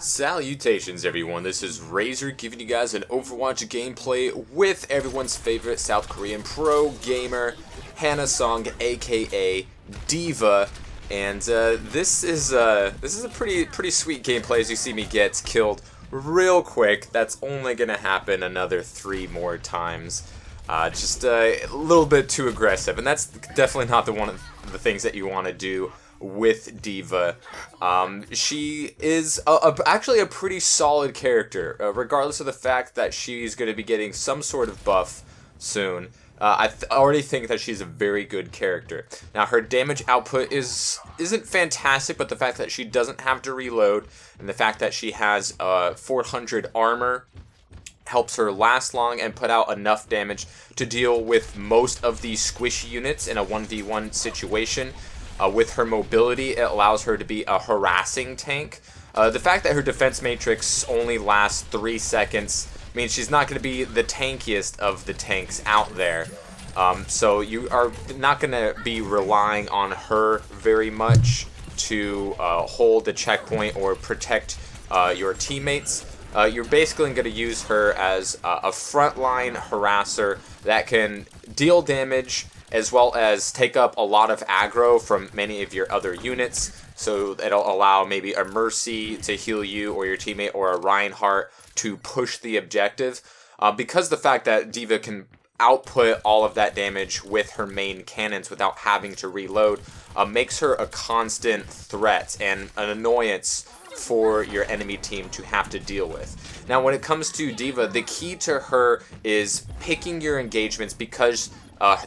Salutations everyone, this is Razor giving you guys an Overwatch gameplay with everyone's favorite South Korean pro gamer, Hana Song aka D.Va, and this is a pretty sweet gameplay as you see me get killed real quick. That's only gonna happen another 3 more times. Just a little bit too aggressive, and that's definitely not one of the things that you want to do with D.Va. She is actually a pretty solid character, regardless of the fact that she's going to be getting some sort of buff soon. I already think that she's a very good character. Now, her damage output isn't fantastic, but the fact that she doesn't have to reload, and the fact that she has 400 armor, helps her last long and put out enough damage to deal with most of the squishy units in a 1v1 situation. With her mobility, it allows her to be a harassing tank. The fact that her defense matrix only lasts 3 seconds means she's not going to be the tankiest of the tanks out there. So you are not going to be relying on her very much to hold the checkpoint or protect your teammates. You're basically going to use her as a frontline harasser that can deal damage as well as take up a lot of aggro from many of your other units. So it'll allow maybe a Mercy to heal you or your teammate, or a Reinhardt to push the objective. Because the fact that D.Va can output all of that damage with her main cannons without having to reload, makes her a constant threat and an annoyance for your enemy team to have to deal with. Now, when it comes to D.Va, the key to her is picking your engagements, because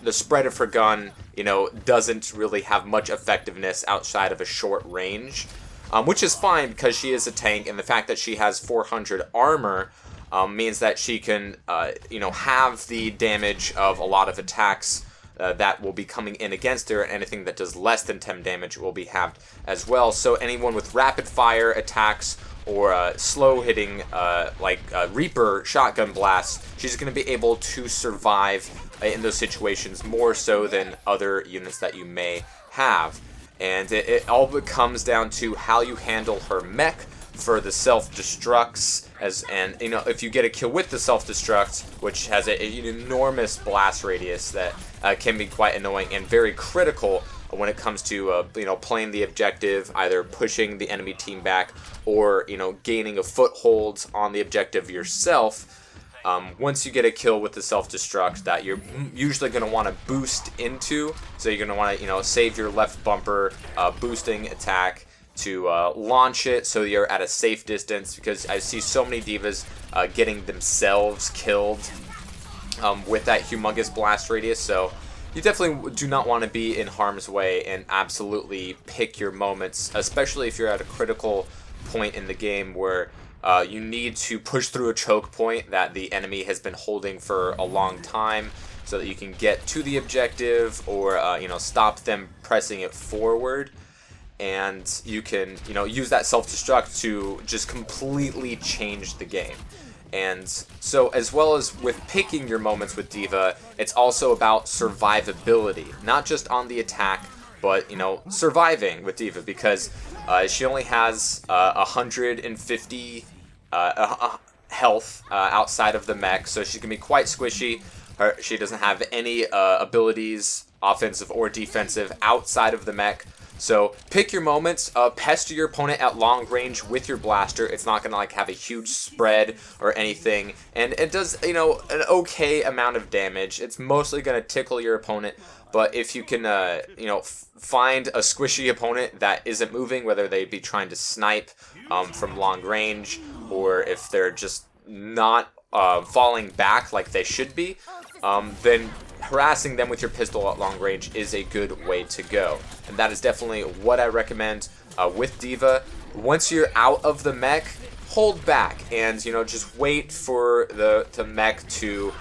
the spread of her gun, doesn't really have much effectiveness outside of a short range, which is fine because she is a tank, and the fact that she has 400 armor means that she can, have the damage of a lot of attacks that will be coming in against her, and anything that does less than 10 damage will be halved as well. So anyone with rapid fire attacks or slow hitting like Reaper shotgun blasts, she's going to be able to survive in those situations more so than other units that you may have. And it all comes down to how you handle her mech for the self-destructs, and if you get a kill with the self-destruct, which has an enormous blast radius that can be quite annoying and very critical when it comes to playing the objective, either pushing the enemy team back or gaining a foothold on the objective yourself. Once you get a kill with the self-destruct, that you're usually going to want to boost into, so you're going to want to save your left bumper boosting attack to launch it so you're at a safe distance, because I see so many D.Vas getting themselves killed with that humongous blast radius. So you definitely do not want to be in harm's way, and absolutely pick your moments, especially if you're at a critical point in the game where you need to push through a choke point that the enemy has been holding for a long time, so that you can get to the objective or stop them pressing it forward. And you can use that self-destruct to just completely change the game. And so, as well as with picking your moments with D.Va, it's also about survivability, not just on the attack, but surviving with D.Va, because she only has 150 health outside of the mech, so she's gonna be quite squishy. She doesn't have any abilities, offensive or defensive, outside of the mech. So pick your moments, pester your opponent at long range with your blaster. It's not going to have a huge spread or anything, and it does an okay amount of damage. It's mostly going to tickle your opponent, but if you can find a squishy opponent that isn't moving, whether they be trying to snipe from long range, or if they're just not falling back like they should be, then harassing them with your pistol at long range is a good way to go. And that is definitely what I recommend with D.Va. Once you're out of the mech, hold back and just wait for the mech to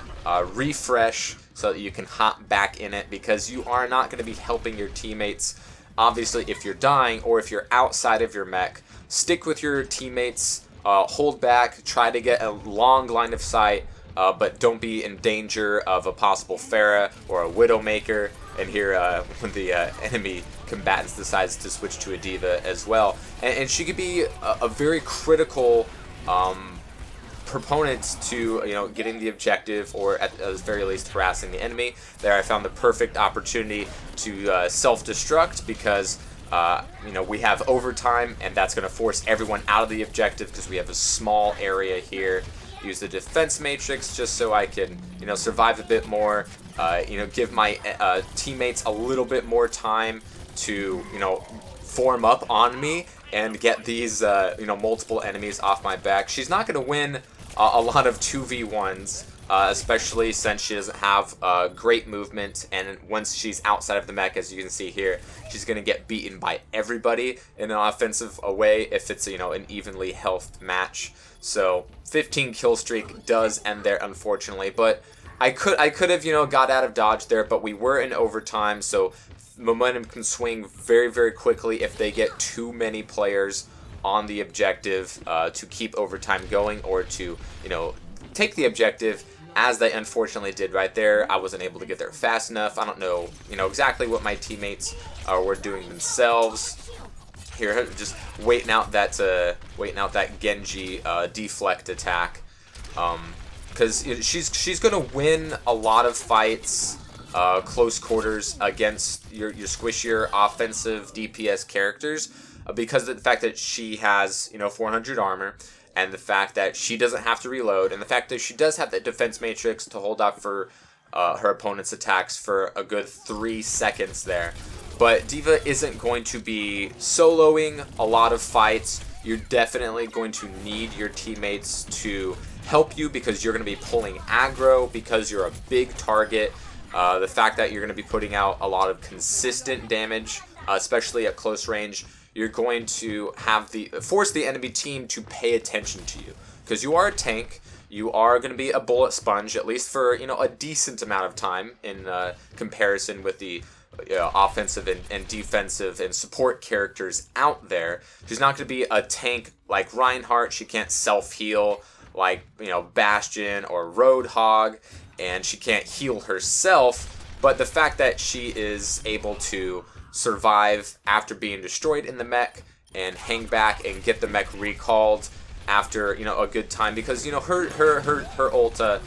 refresh so that you can hop back in it, because you are not going to be helping your teammates. Obviously, if you're dying or if you're outside of your mech, stick with your teammates, hold back, try to get a long line of sight but don't be in danger of a possible Pharah or a Widowmaker. And here, when the enemy combatants decides to switch to a D.Va as well. And she could be a very critical proponent to, you know, getting the objective, or at the very least harassing the enemy. There I found the perfect opportunity to self-destruct, because you know, we have overtime, and that's going to force everyone out of the objective because we have a small area here. Use the defense matrix just so I can, you know, survive a bit more, you know, give my teammates a little bit more time to, you know, form up on me and get these, you know, multiple enemies off my back. She's not going to win a lot of 2v1s, especially since she doesn't have great movement, and once she's outside of the mech, as you can see here, she's going to get beaten by everybody in an offensive way if it's, you know, an evenly healthed match. So 15 kill streak does end there, unfortunately, but I could have, you know, got out of dodge there, but we were in overtime, so momentum can swing very, very quickly if they get too many players on the objective to keep overtime going, or to, you know, take the objective, as they unfortunately did right there. I wasn't able to get there fast enough. I don't know, you know, exactly what my teammates were doing themselves. Here, just waiting out that Genji deflect attack, because she's gonna win a lot of fights close quarters against your squishier offensive DPS characters, because of the fact that she has, you know, 400 armor, and the fact that she doesn't have to reload, and the fact that she does have that defense matrix to hold off for her opponent's attacks for a good 3 seconds there. But D.Va isn't going to be soloing a lot of fights. You're definitely going to need your teammates to help you, because you're going to be pulling aggro, because you're a big target. The fact that you're going to be putting out a lot of consistent damage, especially at close range, you're going to have force the enemy team to pay attention to you, because you are a tank. You are going to be a bullet sponge, at least for, you know, a decent amount of time in comparison with the offensive and defensive and support characters out there. She's not going to be a tank like Reinhardt. She can't self-heal like, you know, Bastion or Roadhog, and she can't heal herself. But the fact that she is able to survive after being destroyed in the mech and hang back and get the mech recalled after, you know, a good time, because, you know, her ulta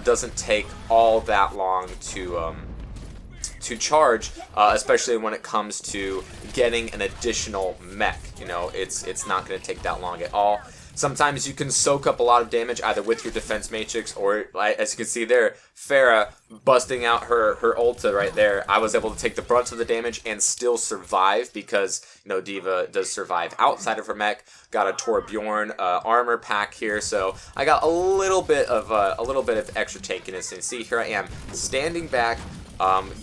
doesn't take all that long to charge, especially when it comes to getting an additional mech. You know, it's not going to take that long at all. Sometimes you can soak up a lot of damage either with your defense matrix, or, as you can see there, Pharah busting out her ulta right there. I was able to take the brunt of the damage and still survive, because, you know, D.Va does survive outside of her mech. Got a Torbjorn armor pack here, so I got a little bit of extra tankiness. And see, here I am standing back,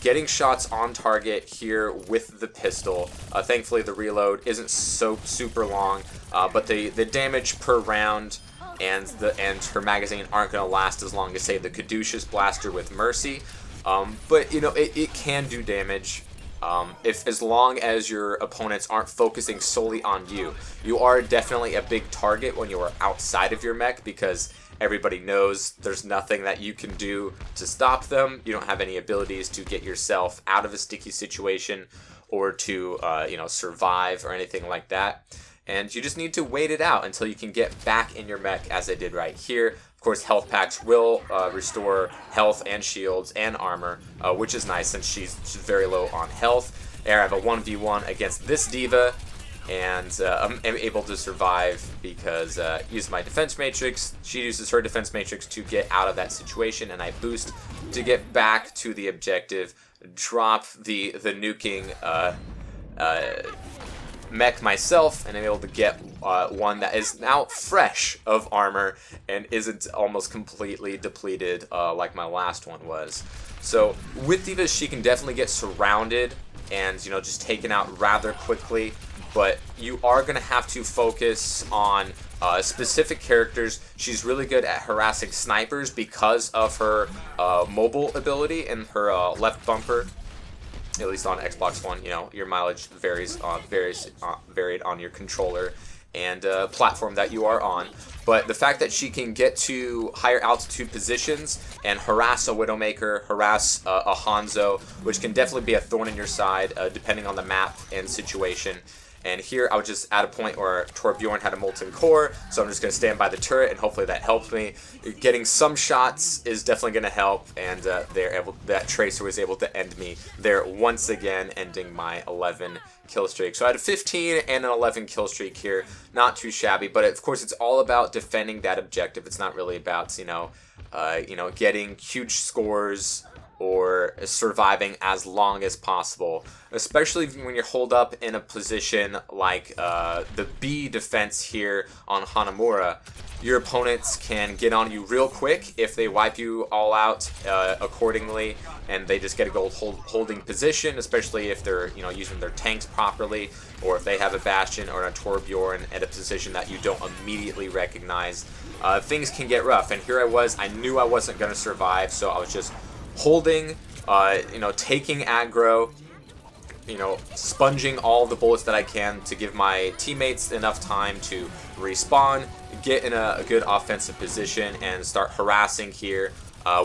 getting shots on target here with the pistol. Thankfully, the reload isn't so super long, but the damage per round and her magazine aren't going to last as long as, say, the Caduceus blaster with Mercy. But, you know, it can do damage. As long as your opponents aren't focusing solely on you. You are definitely a big target when you are outside of your mech, because everybody knows there's nothing that you can do to stop them. You don't have any abilities to get yourself out of a sticky situation, or to you know, survive or anything like that. And you just need to wait it out until you can get back in your mech, as I did right here. Of course, health packs will restore health and shields and armor, which is nice since she's very low on health. There I have a 1v1 against this D.Va, and I'm able to survive because use my defense matrix. She uses her defense matrix to get out of that situation, and I boost to get back to the objective, drop the nuking mech myself, and I'm able to get one that is now fresh of armor and isn't almost completely depleted like my last one was. So with D.Va, she can definitely get surrounded and, you know, just taken out rather quickly, but you are going to have to focus on specific characters. She's really good at harassing snipers because of her mobile ability and her left bumper. At least on Xbox One, you know, your mileage varied on your controller and platform that you are on. But the fact that she can get to higher altitude positions and harass a Widowmaker, harass a Hanzo, which can definitely be a thorn in your side depending on the map and situation. And here I was just at a point where Torbjorn had a Molten Core, so I'm just going to stand by the turret and hopefully that helps me. Getting some shots is definitely going to help, and that Tracer was able to end me there once again, ending my 11 kill streak. So I had a 15 and an 11 kill streak here. Not too shabby, but of course it's all about defending that objective. It's not really about, getting huge scores or surviving as long as possible, especially when you're holed up in a position like the B defense here on Hanamura. Your opponents can get on you real quick if they wipe you all out accordingly, and they just get a gold holding position, especially if they're using their tanks properly, or if they have a Bastion or a Torbjorn at a position that you don't immediately recognize. Things can get rough, and here I knew I wasn't going to survive, so I was just holding, taking aggro, sponging all the bullets that I can to give my teammates enough time to respawn, get in a good offensive position, and start harassing here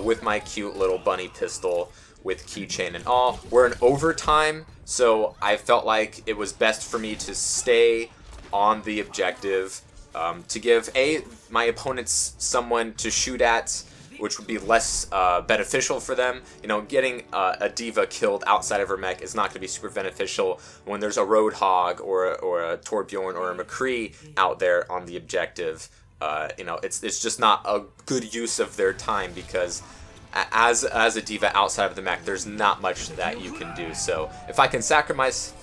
with my cute little bunny pistol with keychain and all. We're in overtime, so I felt like it was best for me to stay on the objective to give my opponents someone to shoot at, which would be less beneficial for them. Getting a D.Va killed outside of her mech is not going to be super beneficial when there's a Roadhog or a Torbjorn or a McCree out there on the objective. It's just not a good use of their time, because as a D.Va outside of the mech, there's not much that you can do. So if I can sacrifice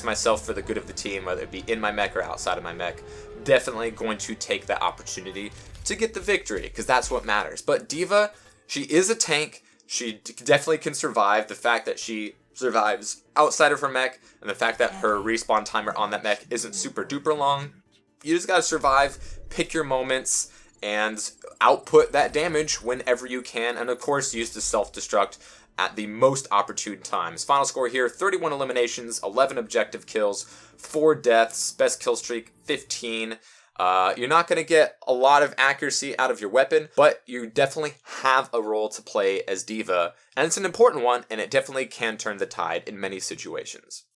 myself for the good of the team, whether it be in my mech or outside of my mech, definitely going to take that opportunity to get the victory, because that's what matters. But D.Va, she is a tank. She definitely can survive. The fact that she survives outside of her mech, and the fact that her respawn timer on that mech isn't super duper long, you just gotta survive, pick your moments, and output that damage whenever you can, and of course use the self-destruct at the most opportune times. Final score here, 31 eliminations, 11 objective kills, 4 deaths, best kill streak 15. You're not going to get a lot of accuracy out of your weapon, but you definitely have a role to play as D.Va, and it's an important one, and it definitely can turn the tide in many situations.